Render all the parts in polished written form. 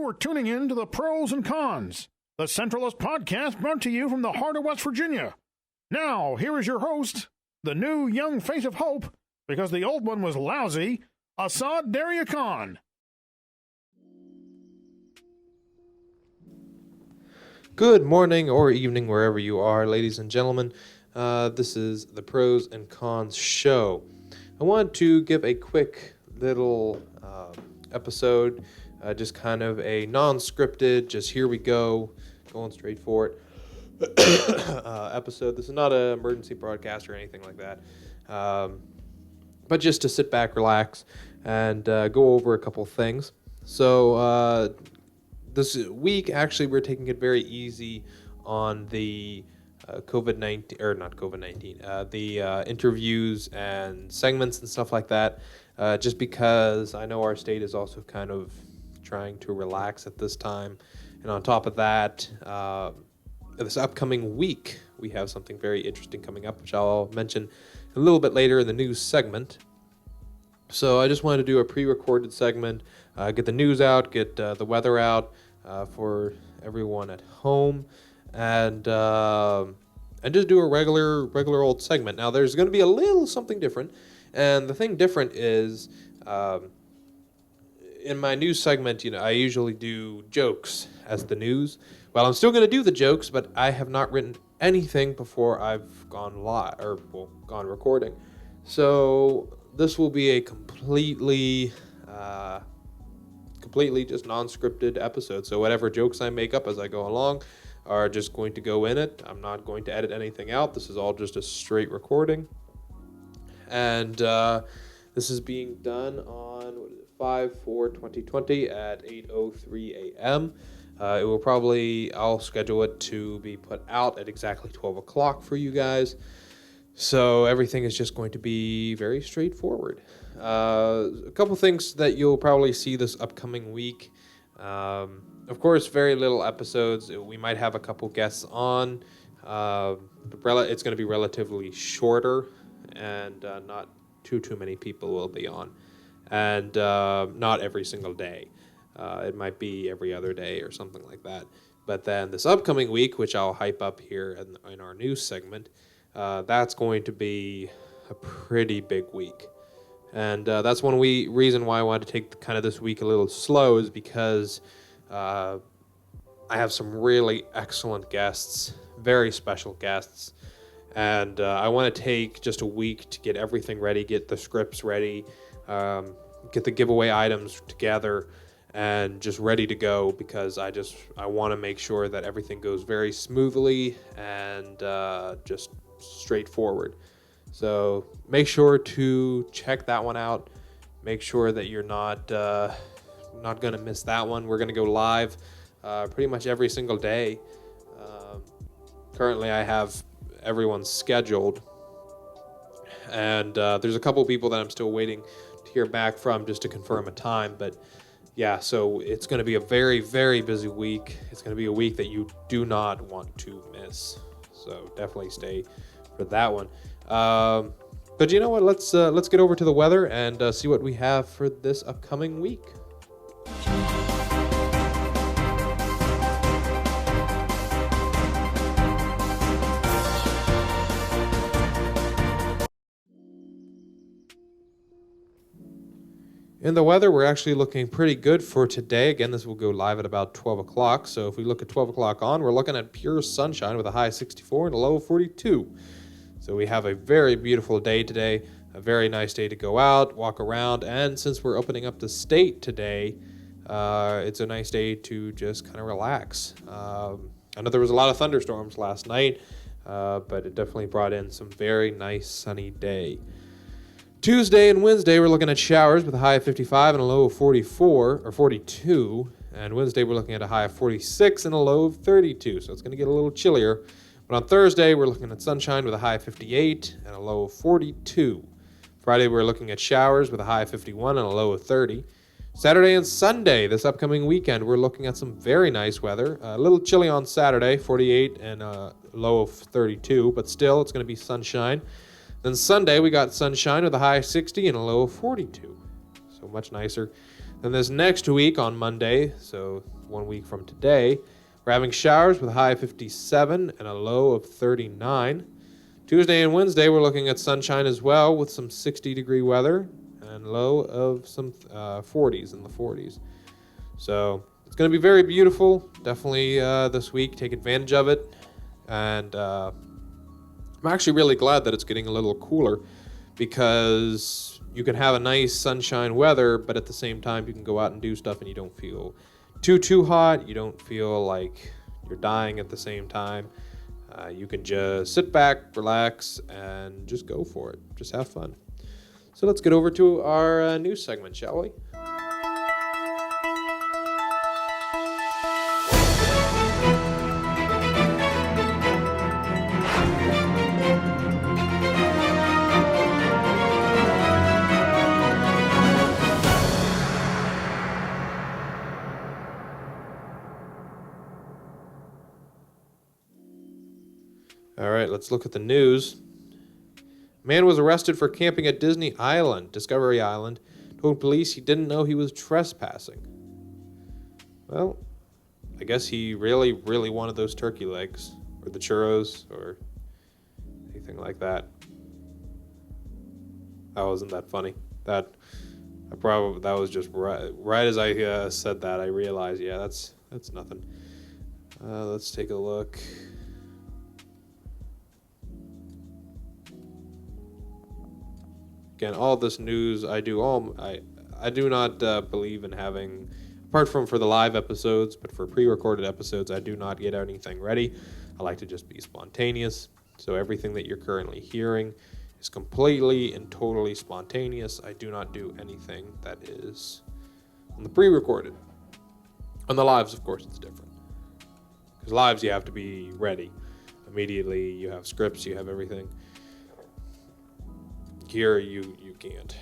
are tuning in to the Pros and Cons, the Centralist podcast brought to you from the heart of West Virginia. Now, here is your host, the new young face of hope, because the old one was lousy, Assad Daria Khan. Good morning or evening, wherever you are, ladies and gentlemen. This is the Pros and Cons show. I want to give a quick little episode, just kind of a non-scripted, just here we go, going straight for it episode. This is not an emergency broadcast or anything like that, but just to sit back, relax, and go over a couple things. So this week, actually, we're taking it very easy on the the interviews and segments and stuff like that, just because I know our state is also kind of trying to relax at this time. And on top of that, this upcoming week, we have something very interesting coming up, which I'll mention a little bit later in the news segment. So I just wanted to do a pre-recorded segment, get the news out, get the weather out for everyone at home, and just do a regular old segment. Now, there's going to be a little something different, and the thing different is, in my news segment, I usually do jokes as the news. Well, I'm still going to do the jokes, but I have not written anything before I've gone live, gone recording. So this will be a completely just non-scripted episode. So whatever jokes I make up as I go along are just going to go in it. I'm not going to edit anything out. This is all just a straight recording. And this is being done on 5/4/2020 at 8:03 a.m. I'll schedule it to be put out at exactly 12 o'clock for you guys. So everything is just going to be very straightforward. A couple things that you'll probably see this upcoming week. Of course, very little episodes. We might have a couple guests on. It's going to be relatively shorter, and not too many people will be on. And not every single day. It might be every other day or something like that. But then this upcoming week, which I'll hype up here in our news segment, that's going to be a pretty big week. And that's one reason why I wanted to take kind of this week a little slow, is because I have some really excellent guests, very special guests. And I want to take just a week to get everything ready, get the scripts ready, get the giveaway items together, and just ready to go, because I want to make sure that everything goes very smoothly and just straightforward. So make sure to check that one out. Make sure that you're not going to miss that one. We're going to go live pretty much every single day. Currently, I have everyone scheduled, and there's a couple people that I'm still waiting to hear back from just to confirm a time. But yeah, so it's going to be a very, very busy week. It's going to be a week that you do not want to miss. So definitely stay for that one. But you know what? Let's get over to the weather and see what we have for this upcoming week. In the weather, we're actually looking pretty good for today. Again, this will go live at about 12 o'clock. So if we look at 12 o'clock on, we're looking at pure sunshine with a high of 64 and a low of 42. So we have a very beautiful day today, a very nice day to go out, walk around. And since we're opening up the state today, it's a nice day to just kind of relax. I know there was a lot of thunderstorms last night, but it definitely brought in some very nice sunny day. Tuesday and Wednesday, we're looking at showers with a high of 55 and a low of 44 or 42. And Wednesday, we're looking at a high of 46 and a low of 32. So it's going to get a little chillier. But on Thursday, we're looking at sunshine with a high of 58 and a low of 42. Friday, we're looking at showers with a high of 51 and a low of 30. Saturday and Sunday, this upcoming weekend, we're looking at some very nice weather. A little chilly on Saturday, 48 and a low of 32. But still, it's going to be sunshine. Then Sunday, we got sunshine with a high of 60 and a low of 42. So much nicer. Then this next week on Monday, so 1 week from today. We're having showers with a high of 57 and a low of 39. Tuesday and Wednesday, we're looking at sunshine as well with some 60-degree weather and low of some 40s in the 40s. So it's going to be very beautiful. Definitely this week, take advantage of it. And I'm actually really glad that it's getting a little cooler because you can have a nice sunshine weather, but at the same time, you can go out and do stuff and you don't feel too hot. You don't feel like you're dying at the same time. You can just sit back, relax, and just go for it. Just have fun. So let's get over to our news segment, shall we? All right, let's look at the news. Man was arrested for camping at Discovery Island, told police he didn't know he was trespassing. Well, I guess he really wanted those turkey legs, or the churros, or anything like that. That wasn't that funny. That was just right as I said that, I realized, yeah, that's nothing. Let's take a look. Again, all this news I do not believe in having, apart from for the live episodes, but for pre-recorded episodes, I do not get anything ready. I like to just be spontaneous. So everything that you're currently hearing is completely and totally spontaneous. I do not do anything that is on the pre-recorded. On the lives, of course, it's different. Because lives, you have to be ready immediately. You have scripts, you have everything. Here, you can't.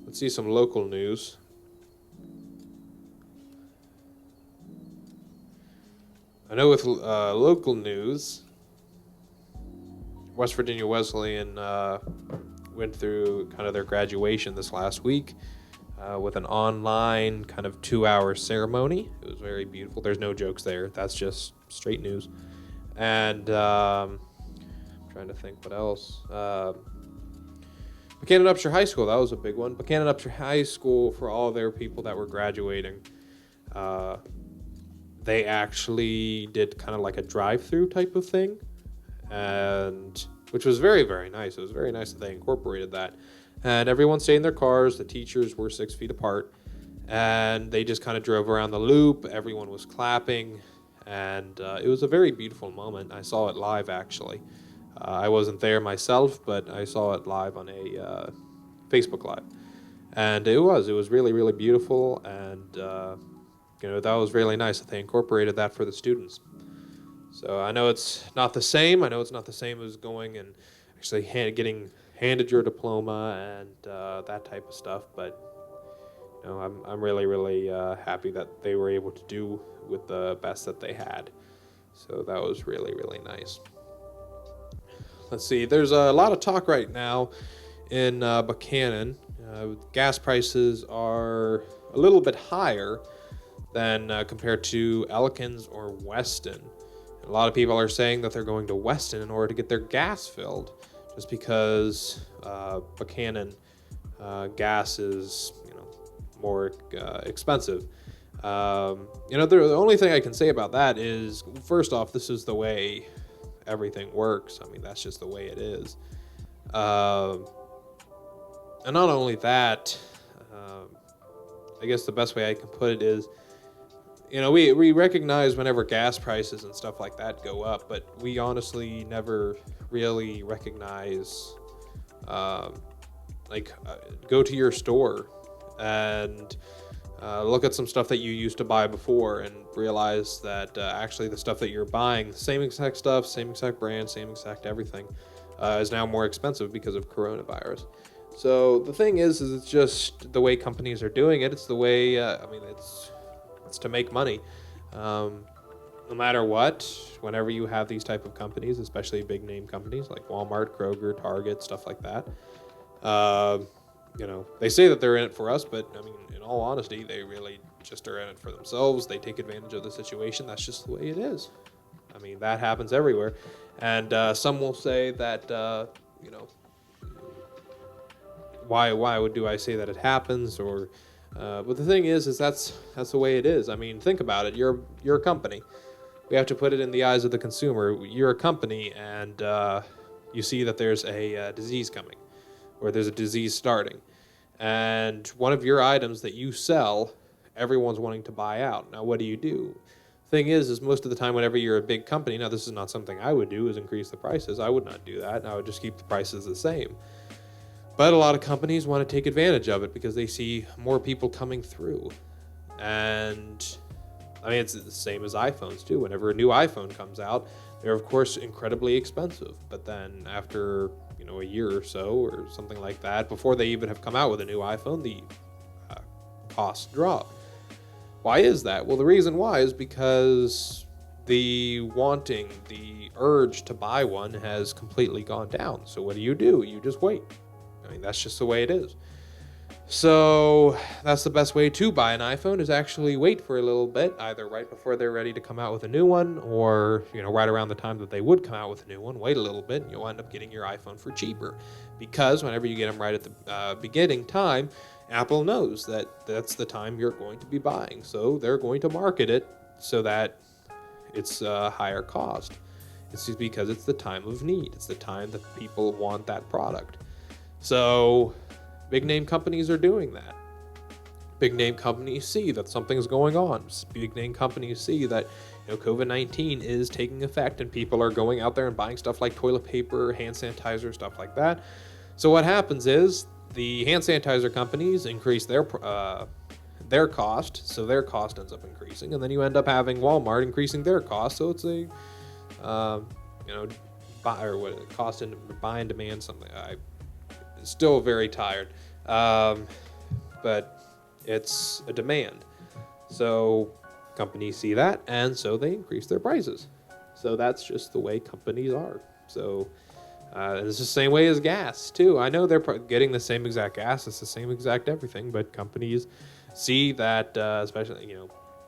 Let's see some local news. I know with local news, West Virginia Wesleyan went through kind of their graduation this last week with an online kind of 2-hour ceremony. It was very beautiful. There's no jokes there. That's just straight news. And trying to think what else. Buchanan Upshur High School, that was a big one. Buchanan Upshur High School, for all their people that were graduating, they actually did kind of like a drive-through type of thing, and which was very, very nice. It was very nice that they incorporated that. And everyone stayed in their cars. The teachers were 6 feet apart, and they just kind of drove around the loop. Everyone was clapping, and it was a very beautiful moment. I saw it live, actually. I wasn't there myself, but I saw it live on a Facebook Live. And it was really, really beautiful, and that was really nice that they incorporated that for the students. So I know it's not the same. I know it's not the same as going and actually getting handed your diploma and that type of stuff, but I'm really, really happy that they were able to do with the best that they had. So that was really, really nice. Let's see, there's a lot of talk right now in Buchanan. Gas prices are a little bit higher than compared to Elkins or Weston. A lot of people are saying that they're going to Weston in order to get their gas filled, just because Buchanan gas is more expensive. The only thing I can say about that is, first off, this is the way everything works. I mean, that's just the way it is. And not only that, I guess the best way I can put it is, we recognize whenever gas prices and stuff like that go up, but we honestly never really recognize, go to your store and look at some stuff that you used to buy before and realize that actually the stuff that you're buying, the same exact stuff, same exact brand, same exact everything, is now more expensive because of coronavirus. So the thing is it's just the way companies are doing it. It's the way, it's to make money. No matter what, whenever you have these type of companies, especially big name companies like Walmart, Kroger, Target, stuff like that, they say that they're in it for us, but I mean, in all honesty, they really just are in it for themselves. They take advantage of the situation. That's just the way it is. I mean, that happens everywhere. And some will say that, why do I say that it happens? Or, but the thing is that's the way it is. I mean, think about it. You're a company. We have to put it in the eyes of the consumer. You're a company, and you see that there's a disease coming, or there's a disease starting, and one of your items that you sell, everyone's wanting to buy out. Now, what do? Thing is most of the time, whenever you're a big company, now this is not something I would do, is increase the prices. I would not do that. I would just keep the prices the same. But a lot of companies want to take advantage of it because they see more people coming through. And I mean, it's the same as iPhones too. Whenever a new iPhone comes out, they're of course incredibly expensive. But then after a year or so or something like that, before they even have come out with a new iPhone, the costs drop. Why is that? Well, the reason why is because the urge to buy one has completely gone down. So what do? You just wait. I mean, that's just the way it is. So that's the best way to buy an iPhone, is actually wait for a little bit, either right before they're ready to come out with a new one, or right around the time that they would come out with a new one, wait a little bit, and you'll end up getting your iPhone for cheaper. Because whenever you get them right at the beginning time, Apple knows that that's the time you're going to be buying. So they're going to market it so that it's a higher cost. It's just because it's the time of need. It's the time that people want that product. So big name companies are doing that. Big name companies see that something's going on. Big name companies see that COVID-19 is taking effect, and people are going out there and buying stuff like toilet paper, hand sanitizer, stuff like that. So what happens is the hand sanitizer companies increase their cost, so their cost ends up increasing, and then you end up having Walmart increasing their cost. So it's a cost and buy and demand something. I'm still very tired, but it's a demand. So companies see that, and so they increase their prices. So that's just the way companies are. So it's the same way as gas too. I know they're getting the same exact gas, it's the same exact everything, but companies see that, especially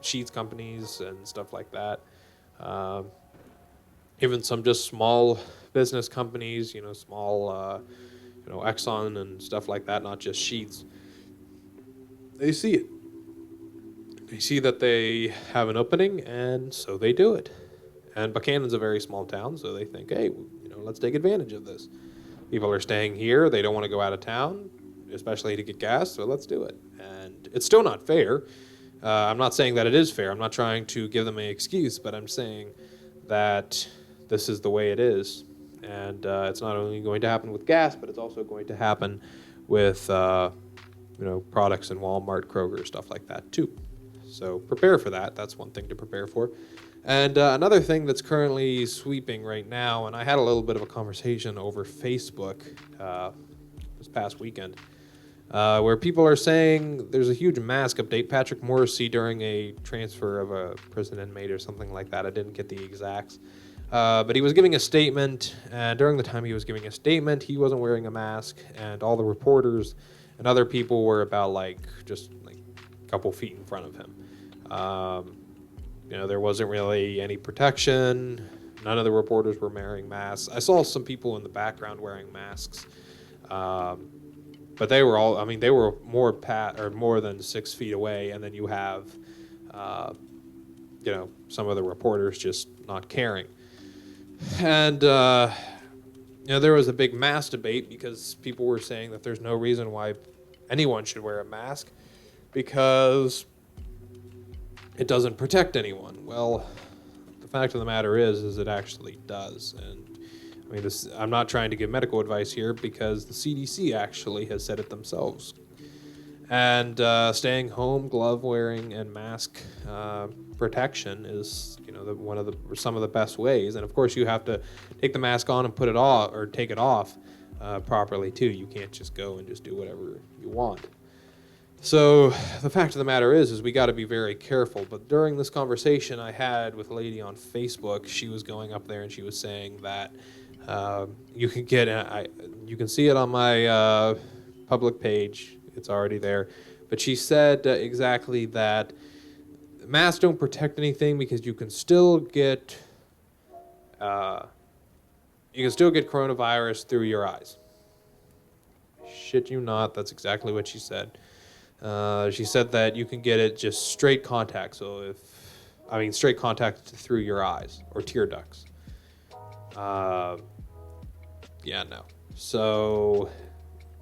sheets companies and stuff like that. Even some just small business companies, small, Exxon and stuff like that, not just sheets. They see it. They see that they have an opening, and so they do it. And Buchanan's a very small town, so they think, hey, let's take advantage of this. People are staying here. They don't want to go out of town, especially to get gas, so let's do it. And it's still not fair. I'm not saying that it is fair. I'm not trying to give them an excuse, but I'm saying that this is the way it is. And it's not only going to happen with gas, but it's also going to happen with products in Walmart, Kroger, stuff like that too. So prepare for that. That's one thing to prepare for. And another thing that's currently sweeping right now, and I had a little bit of a conversation over Facebook this past weekend, where people are saying there's a huge mask update. Patrick Morrissey, during a transfer of a prison inmate or something like that, I didn't get the exacts, but he was giving a statement, and during the time he was giving a statement, he wasn't wearing a mask, and all the reporters and other people were about just a couple feet in front of him. There wasn't really any protection. None of the reporters were wearing masks. I saw some people in the background wearing masks, but they were all. I mean, they were more than 6 feet away, and then you have, some of the reporters just not caring. And there was a big mask debate because people were saying that there's no reason why anyone should wear a mask because it doesn't protect anyone. Well, the fact of the matter is it actually does. And I mean, I'm not trying to give medical advice here because the CDC actually has said it themselves. And staying home, glove wearing, and mask protection is, some of the best ways. And of course, you have to take the mask on and put it off, or take it off properly too. You can't just go and just do whatever you want. So the fact of the matter is we got to be very careful. But during this conversation I had with a lady on Facebook, she was going up there and she was saying that you can see it on my public page. It's already there. But she said exactly that masks don't protect anything because you can still get coronavirus through your eyes. Shit you not, that's exactly what she said. She said that you can get it just straight contact. Straight contact through your eyes or tear ducts. No. So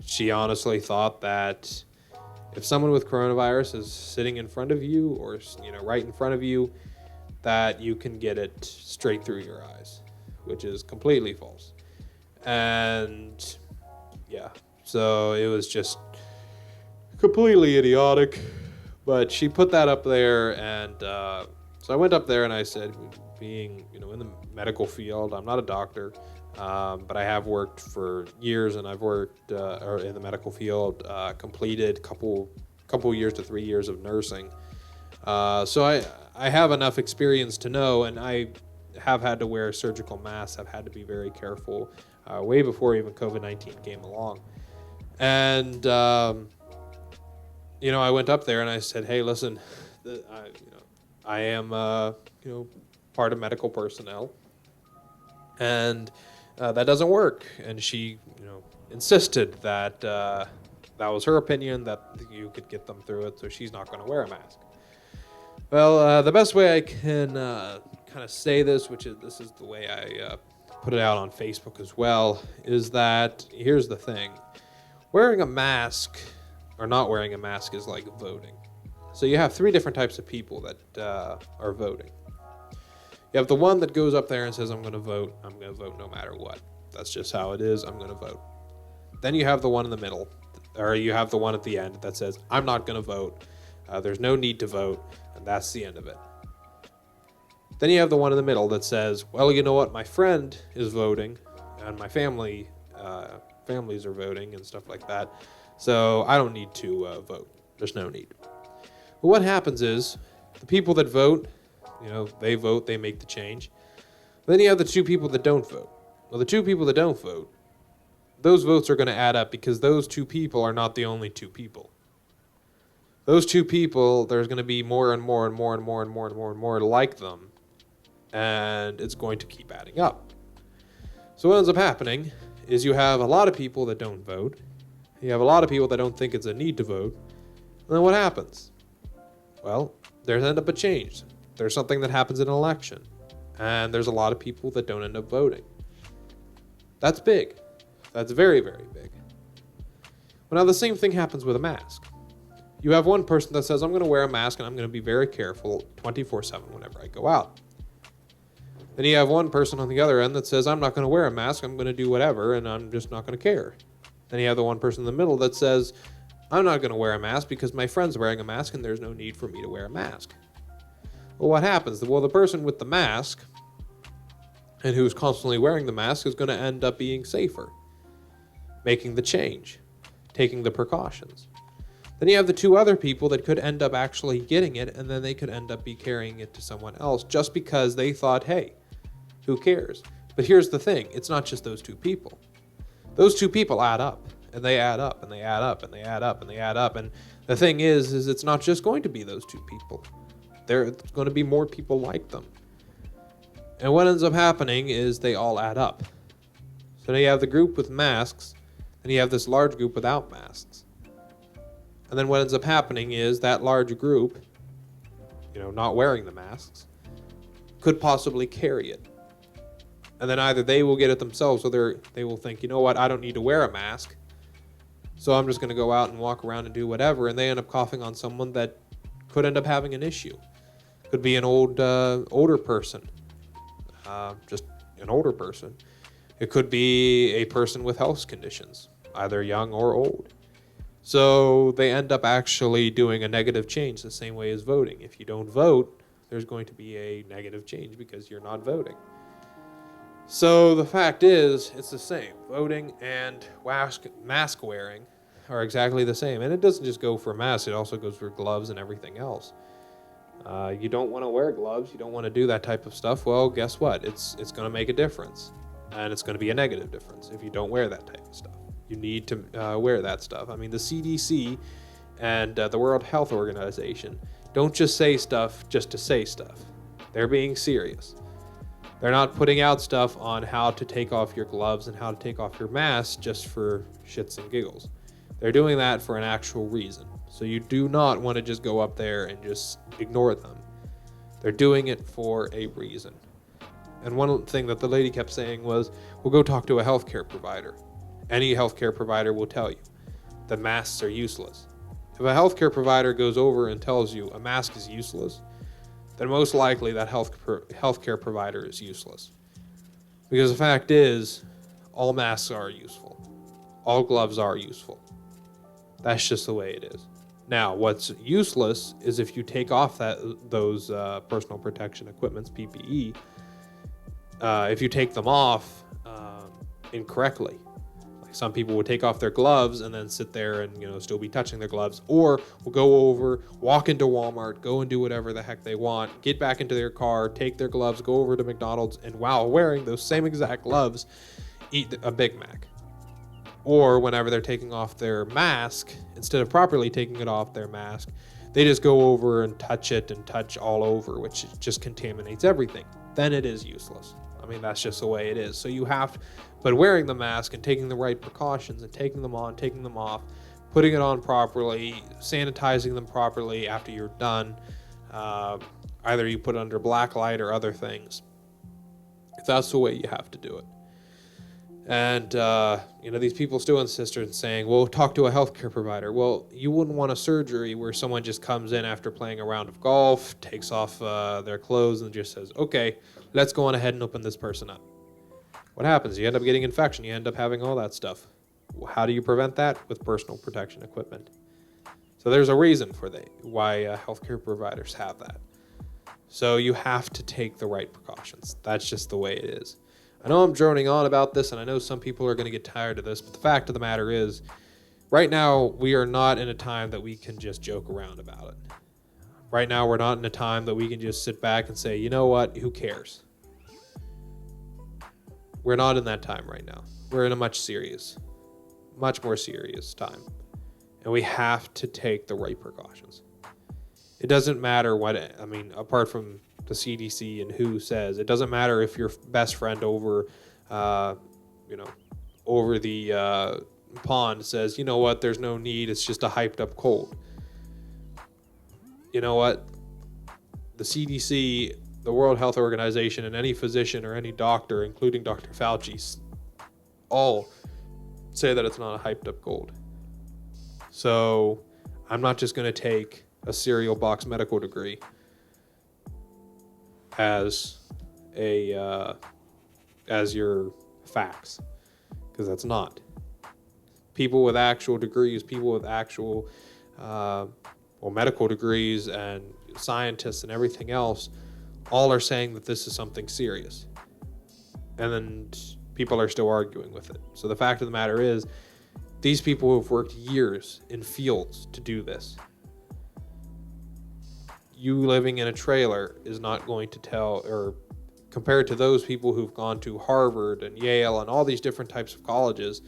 she honestly thought that if someone with coronavirus is sitting in front of you or, right in front of you, that you can get it straight through your eyes, which is completely false. And yeah, so it was just completely idiotic. But she put that up there, and so I went up there and I said, being in the medical field, I'm not a doctor, but I have worked for years, and I've worked in the medical field, completed couple years to 3 years of nursing. So I have enough experience to know, and I have had to wear surgical masks. I've had to be very careful way before even COVID-19 came along. And, I went up there and I said, hey, listen, I am, part of medical personnel, and that doesn't work. And she, insisted that that was her opinion, that you could get them through it, so she's not going to wear a mask. Well, the best way I can kind of say this, this is the way I put it out on Facebook as well, is that here's the thing. Wearing a mask or not wearing a mask is like voting. So you have 3 different types of people that are voting. You have the one that goes up there and says, I'm going to vote no matter what. That's just how it is. I'm going to vote. Then you have the one in the middle, or you have the one at the end that says, I'm not going to vote. There's no need to vote, and that's the end of it. Then you have the one in the middle that says, well, you know what? My friend is voting, and my families are voting and stuff like that. So I don't need to vote. There's no need. But what happens is the people that vote, they vote, they make the change. Then you have the 2 people that don't vote. Well, the 2 people that don't vote, those votes are going to add up because those 2 people are not the only 2 people. Those 2 people, there's going to be more and more and more and more and more and more and more like them. And it's going to keep adding up. So what ends up happening is you have a lot of people that don't vote. You have a lot of people that don't think it's a need to vote. And then what happens? Well, there's end up a change. There's something that happens in an election. And there's a lot of people that don't end up voting. That's big. That's very, very big. Well, now the same thing happens with a mask. You have one person that says, I'm going to wear a mask and I'm going to be very careful 24/7 whenever I go out. Then you have one person on the other end that says, I'm not going to wear a mask, I'm going to do whatever, and I'm just not going to care. Then you have the one person in the middle that says, I'm not going to wear a mask because my friend's wearing a mask and there's no need for me to wear a mask. Well, what happens? Well, the person with the mask and who's constantly wearing the mask is going to end up being safer, making the change, taking the precautions. Then you have the 2 other people that could end up actually getting it, and then they could end up be carrying it to someone else just because they thought, hey, who cares? But here's the thing. It's not just those 2 people. Those 2 people add up, and they add up, and they add up, and they add up, and they add up. And the thing is it's not just going to be those 2 people. There's going to be more people like them. And what ends up happening is they all add up. So now you have the group with masks, and you have this large group without masks. And then what ends up happening is that large group, not wearing the masks, could possibly carry it. And then either they will get it themselves, or they will think, you know what, I don't need to wear a mask, so I'm just going to go out and walk around and do whatever, and they end up coughing on someone that could end up having an issue. Could be an older person, just an older person. It could be a person with health conditions, either young or old. So they end up actually doing a negative change the same way as voting. If you don't vote, there's going to be a negative change because you're not voting. So the fact is, it's the same. Voting and mask wearing are exactly the same. And it doesn't just go for masks, it also goes for gloves and everything else. You don't want to wear gloves, you don't want to do that type of stuff. Well, guess what? It's going to make a difference. And it's going to be a negative difference if you don't wear that type of stuff. You need to wear that stuff. I mean, the CDC and the World Health Organization don't just say stuff just to say stuff. They're being serious. They're not putting out stuff on how to take off your gloves and how to take off your mask just for shits and giggles. They're doing that for an actual reason. So you do not want to just go up there and just ignore them. They're doing it for a reason. And one thing that the lady kept saying was, well, go talk to a healthcare provider. Any healthcare provider will tell you that masks are useless. If a healthcare provider goes over and tells you a mask is useless, then most likely that healthcare provider is useless. Because the fact is, all masks are useful. All gloves are useful. That's just the way it is. Now, what's useless is if you take off those personal protection equipments, PPE, if you take them off incorrectly. Like some people would take off their gloves and then sit there and still be touching their gloves, or will go over, walk into Walmart, go and do whatever the heck they want, get back into their car, take their gloves, go over to McDonald's, and while wearing those same exact gloves, eat a Big Mac. Or whenever they're taking off their mask, instead of properly taking it off their mask, they just go over and touch it and touch all over, which just contaminates everything. Then it is useless. I mean, that's just the way it is. So you have to, but wearing the mask and taking the right precautions and taking them on, taking them off, putting it on properly, sanitizing them properly after you're done, either you put it under black light or other things. That's the way you have to do it. And, these people still insist on saying, well, talk to a healthcare provider. Well, you wouldn't want a surgery where someone just comes in after playing a round of golf, takes off their clothes, and just says, okay, let's go on ahead and open this person up. What happens? You end up getting infection. You end up having all that stuff. How do you prevent that? With personal protection equipment. So there's a reason for why healthcare providers have that. So you have to take the right precautions. That's just the way it is. I know I'm droning on about this, and I know some people are going to get tired of this, but the fact of the matter is, right now, we are not in a time that we can just joke around about it. Right now, we're not in a time that we can just sit back and say, you know what, who cares? We're not in that time right now. We're in a much more serious time. And we have to take the right precautions. It doesn't matter apart from the CDC and WHO says, it doesn't matter if your best friend over the pond says, you know what, there's no need, it's just a hyped up cold. You know what? The CDC, the World Health Organization, and any physician or any doctor, including Dr. Fauci, all say that it's not a hyped up cold. So I'm not just going to take a cereal box medical degree as your facts, because that's not. People with actual degrees, people with actual medical degrees and scientists and everything else, all are saying that this is something serious, and then people are still arguing with it. So the fact of the matter is, these people who have worked years in fields to do this, you living in a trailer is not going to tell, or compared to those people who've gone to Harvard and Yale and all these different types of colleges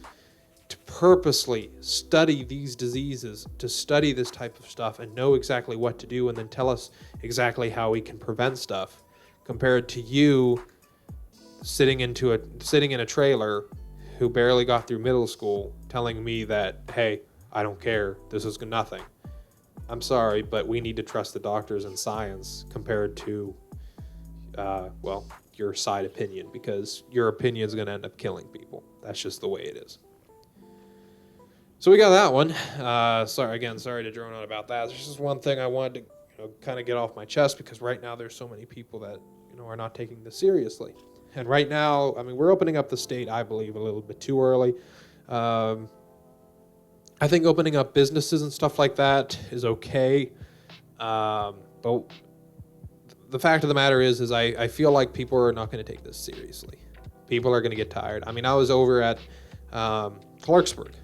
to purposely study these diseases, to study this type of stuff and know exactly what to do and then tell us exactly how we can prevent stuff, compared to you sitting in a trailer who barely got through middle school telling me that, hey, I don't care, this is nothing. I'm sorry, but we need to trust the doctors and science compared to, your side opinion, because your opinion is going to end up killing people. That's just the way it is. So we got that one. Sorry to drone on about that. There's just one thing I wanted to kind of get off my chest, because right now there's so many people that are not taking this seriously. And right now, we're opening up the state, I believe, a little bit too early. I think opening up businesses and stuff like that is okay. But the fact of the matter is I feel like people are not going to take this seriously. People are going to get tired. I was over at Clarksburg,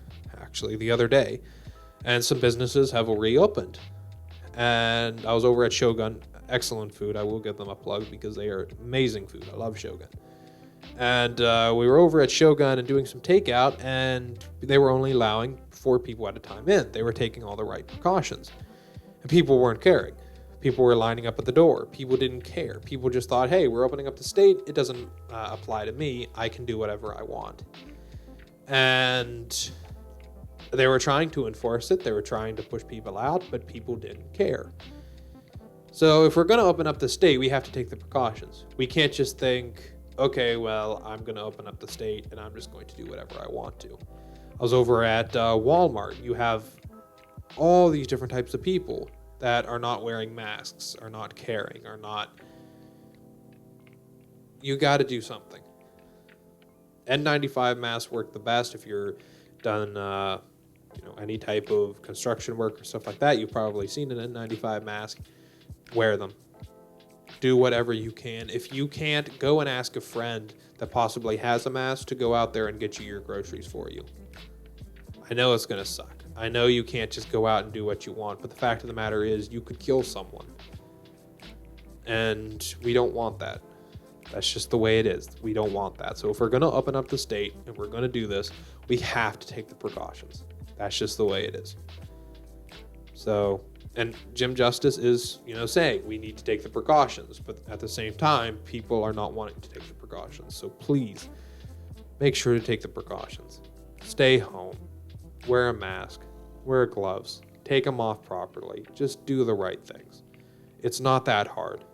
actually, the other day, and some businesses have reopened. And I was over at Shogun. Excellent food. I will give them a plug because they are amazing food. I love Shogun. And we were over at Shogun and doing some takeout, and they were only allowing 4 people at a time in. They were taking all the right precautions. And people weren't caring. People were lining up at the door. People didn't care. People just thought, hey, we're opening up the state. It doesn't apply to me. I can do whatever I want. And they were trying to enforce it. They were trying to push people out, but people didn't care. So if we're going to open up the state, we have to take the precautions. We can't just think, okay, well, I'm going to open up the state and I'm just going to do whatever I want to. I was over at Walmart. You have all these different types of people that are not wearing masks, are not caring, are not... You got to do something. N95 masks work the best if you're done any type of construction work or stuff like that. You've probably seen an N95 mask. Wear them. Do whatever you can. If you can't, go and ask a friend that possibly has a mask to go out there and get you your groceries for you. I know it's going to suck. I know you can't just go out and do what you want, but the fact of the matter is you could kill someone. And we don't want that. That's just the way it is. We don't want that. So if we're going to open up the state and we're going to do this, we have to take the precautions. That's just the way it is. So, and Jim Justice is, saying we need to take the precautions, but at the same time, people are not wanting to take the precautions. So please make sure to take the precautions. Stay home. Wear a mask. Wear gloves. Take them off properly. Just do the right things. It's not that hard.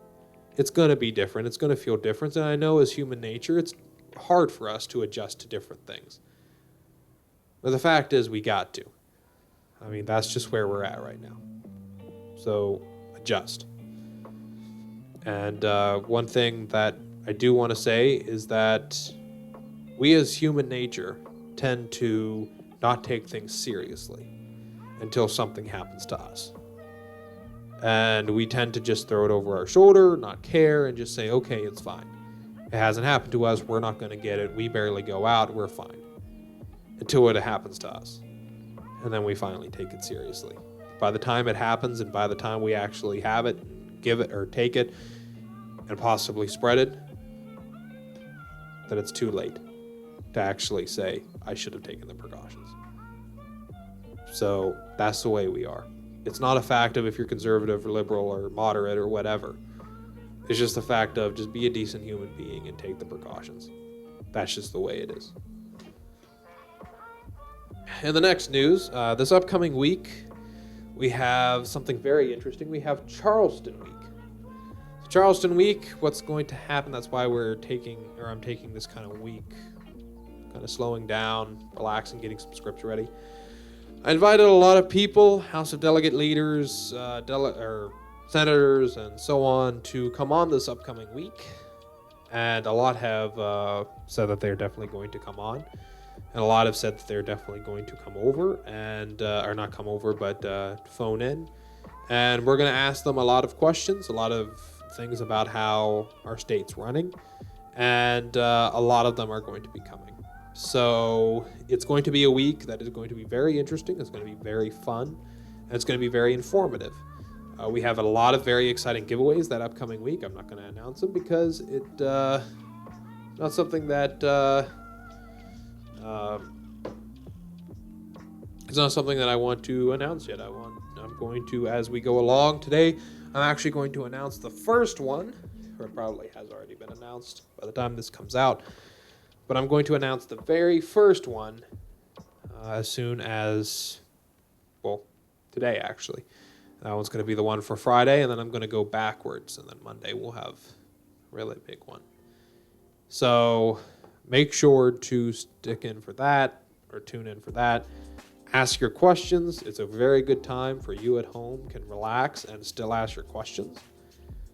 It's going to be different. It's going to feel different. And I know as human nature, it's hard for us to adjust to different things. But the fact is we got to. I mean, that's just where we're at right now. So adjust. And one thing that I do want to say is that we as human nature tend to not take things seriously until something happens to us. And we tend to just throw it over our shoulder, not care, and just say, okay, it's fine. It hasn't happened to us. We're not going to get it. We barely go out. We're fine. Until it happens to us. And then we finally take it seriously. By the time it happens and by the time we actually have it, give it or take it, and possibly spread it, then it's too late to actually say, I should have taken the precautions. So that's the way we are. It's not a fact of if you're conservative or liberal or moderate or whatever. It's just a fact of just be a decent human being and take the precautions. That's just the way it is. In the next news, this upcoming week, we have something very interesting. We have Charleston Week. So Charleston Week, what's going to happen? That's why I'm taking this kind of week, kind of slowing down, relaxing, getting some scripts ready. I invited a lot of people, House of Delegate leaders, senators, and so on, to come on this upcoming week. And a lot have said that they're definitely going to come on. And a lot have said that they're definitely going to come over, or not come over, but phone in. And we're going to ask them a lot of questions, a lot of things about how our state's running. And a lot of them are going to be coming. So it's going to be a week that is going to be very interesting. It's going to be very fun. And it's going to be very informative. We have a lot of very exciting giveaways that upcoming week. I'm not going to announce them because it's not something that... it's not something that I want to announce yet. I'm going to, as we go along today, I'm actually going to announce the first one, or it probably has already been announced by the time this comes out, but I'm going to announce the very first one as soon as, today actually. That one's going to be the one for Friday, and then I'm going to go backwards, and then Monday we'll have a really big one. So make sure to stick in for that, or tune in for that. Ask your questions. It's a very good time for you at home can relax and still ask your questions.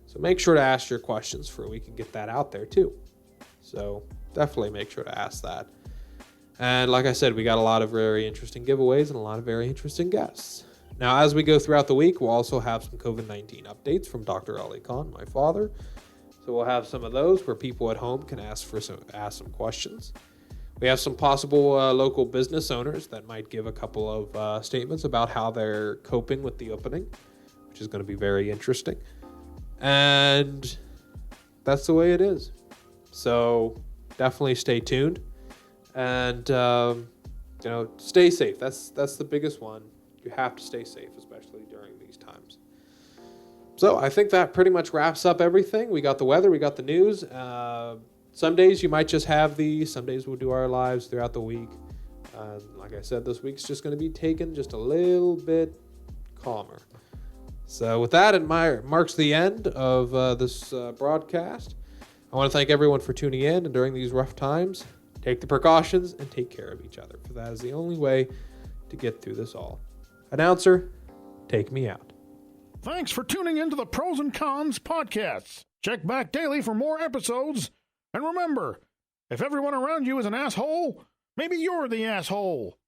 So make sure to ask your questions for we can get that out there too. So definitely make sure to ask that. And like I said, we got a lot of very interesting giveaways and a lot of very interesting guests. Now, as we go throughout the week, we'll also have some COVID-19 updates from Dr. Ali Khan, my father. So we'll have some of those where people at home can ask some questions. We have some possible local business owners that might give a couple of statements about how they're coping with the opening, which is going to be very interesting. And that's the way it is. So definitely stay tuned. And, stay safe. That's the biggest one. You have to stay safe, especially during these times. So I think that pretty much wraps up everything. We got the weather, we got the news. Some days you might just have these. Some days we'll do our lives throughout the week. Like I said, this week's just going to be taken just a little bit calmer. So with that, it marks the end of this broadcast. I want to thank everyone for tuning in, and during these rough times, take the precautions and take care of each other, for that is the only way to get through this all. Announcer, take me out. Thanks for tuning into the Pros and Cons podcasts. Check back daily for more episodes. And remember, if everyone around you is an asshole, maybe you're the asshole.